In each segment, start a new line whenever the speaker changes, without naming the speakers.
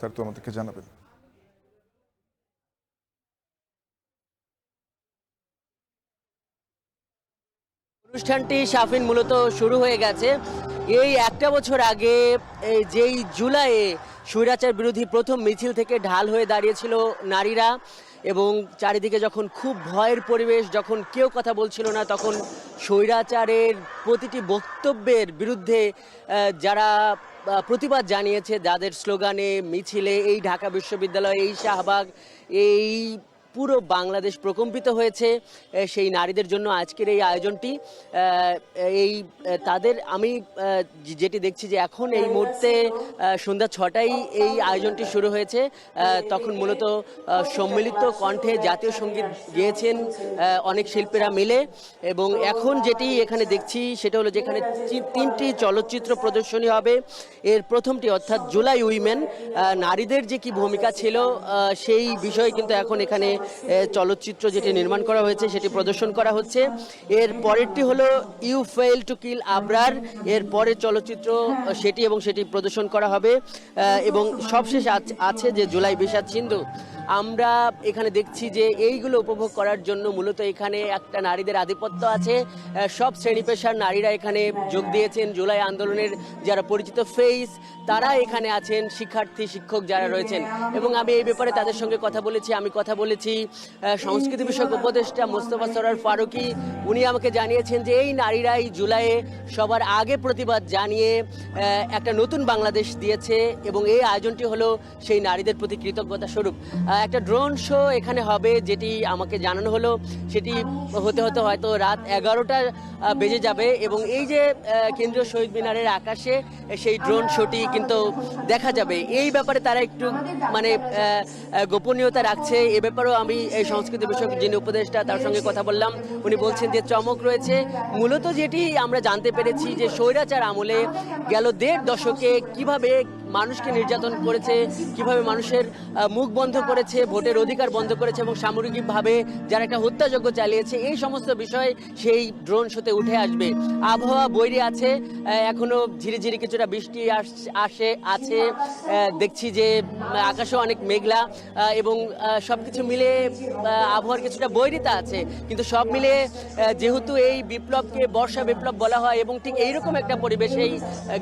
বিস্তারিত আমাদেরকে জানাবেন।
অনুষ্ঠানটি শাফিন মূলত শুরু হয়ে গেছে এই একটা বছর আগে, যেই জুলাইয়ে স্বৈরাচার বিরোধী প্রথম মিছিল থেকে ঢাল হয়ে দাঁড়িয়েছিল নারীরা, এবং চারিদিকে যখন খুব ভয়ের পরিবেশ, যখন কেউ কথা বলছিল না, তখন স্বৈরাচারের প্রতিটি বক্তব্যের বিরুদ্ধে যারা প্রতিবাদ জানিয়েছে, যাদের স্লোগানে মিছিলে এই ঢাকা বিশ্ববিদ্যালয়, এই শাহবাগ, এই পুরো বাংলাদেশ প্রকম্পিত হয়েছে, সেই নারীদের জন্য আজকের এই আয়োজনটি। এই তাদের আমি যেটি দেখছি যে এখন এই মুহূর্তে সন্ধ্যা 6টায় এই আয়োজনটি শুরু হয়েছে। তখন মূলত সম্মিলিত কণ্ঠে জাতীয় সঙ্গীত গেয়েছেন অনেক শিল্পীরা মিলে, এবং এখন যেটি এখানে দেখছি সেটা হলো যেখানে 3টি চলচ্চিত্র প্রদর্শনী হবে। এর প্রথমটি অর্থাৎ জুলাই উইমেন, নারীদের যে কি ভূমিকা ছিল সেই বিষয়ে কিন্তু এখন এখানে চলচ্চিত্র যেটি নির্মাণ করা হয়েছে সেটি প্রদর্শন করা হচ্ছে। এর পরেরটি হলো you fail to kill Abrar, এর পরের চলচ্চিত্র সেটি, এবং সেটি প্রদর্শন করা হবে। এবং সবশেষ আছে যে জুলাই বিষাদ সিন্ধু। আমরা এখানে দেখছি যে এইগুলো উপভোগ করার জন্য মূলত এখানে একটা নারীদের আধিপত্য আছে। সব শ্রেণী পেশার নারীরা এখানে যোগ দিয়েছেন। জুলাই আন্দোলনের যারা পরিচিত ফেস তারা এখানে আছেন, শিক্ষার্থী শিক্ষক যারা রয়েছেন, এবং আমি এই ব্যাপারে তাদের সঙ্গে কথা বলেছি। আমি কথা বলেছি সংস্কৃতি বিষয়ক উপদেষ্টা মোস্তফা সরোয়ার ফারুকী। উনি আমাকে জানিয়েছেন যে এই নারীরাই জুলাইয়ে সবার আগে প্রতিবাদ জানিয়ে একটা নতুন বাংলাদেশ দিয়েছে, এবং এই আয়োজনটি হলো সেই নারীদের প্রতি কৃতজ্ঞতা স্বরূপ। একটা ড্রোন শো এখানে হবে, যেটি আমাকে জানানো হলো সেটি হতে হতে হয়তো রাত 11টা বেজে যাবে, এবং এই যে কেন্দ্রীয় শহীদ মিনারের আকাশে সেই ড্রোন শোটি কিন্তু দেখা যাবে। এই ব্যাপারে তারা একটু মানে গোপনীয়তা রাখছে। এ ব্যাপারেও আমি এই সংস্কৃতি বিষয়ক যিনি উপদেষ্টা তার সঙ্গে কথা বললাম। উনি বলছেন যে চমক রয়েছে। মূলত যেটি আমরা জানতে পেরেছি যে স্বৈরাচার আমলে গেল 1.5 দশকে কিভাবে মানুষকে নির্যাতন করেছে, কিভাবে মানুষের মুখ বন্ধ করেছে, ভোটের অধিকার বন্ধ করেছে, এবং সামরিকভাবে যারা একটা হত্যাযজ্ঞ চালিয়েছে, এই সমস্ত বিষয় সেই ড্রোন শোতে উঠে আসবে। আবহাওয়া বৈরী আছে, এখনো ঝিরিঝিরি কিছুটা বৃষ্টি আছে। দেখছি যে আকাশে অনেক মেঘলা, এবং সবকিছু মিলে আবহাওয়ার কিছুটা বৈরিতা আছে। কিন্তু সব মিলে যেহেতু এই বিপ্লবকে বর্ষা বিপ্লব বলা হয়, এবং ঠিক এইরকম একটা পরিবেশেই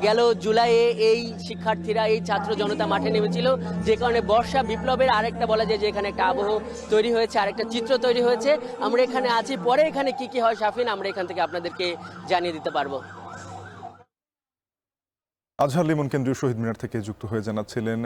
গেল জুলাইয়ে এই শিক্ষার্থীরা, এই ছাত্র জনতা মাঠে নেমেছিল, যে কারণে বর্ষা বিপ্লবের আরেকটা বলা যায় যে এখানে একটা আবহ তৈরি হয়েছে, আরেকটা চিত্র তৈরি হয়েছে। আমরা এখানে আছি, পরে এখানে কি কি হয় শাফিন আমরা এখান থেকে আপনাদেরকে জানিয়ে দিতে পারবো।
আজহার লিমন কেন্দ্রীয় শহীদ মিনার থেকে যুক্ত হয়ে জানাচ্ছিলেন।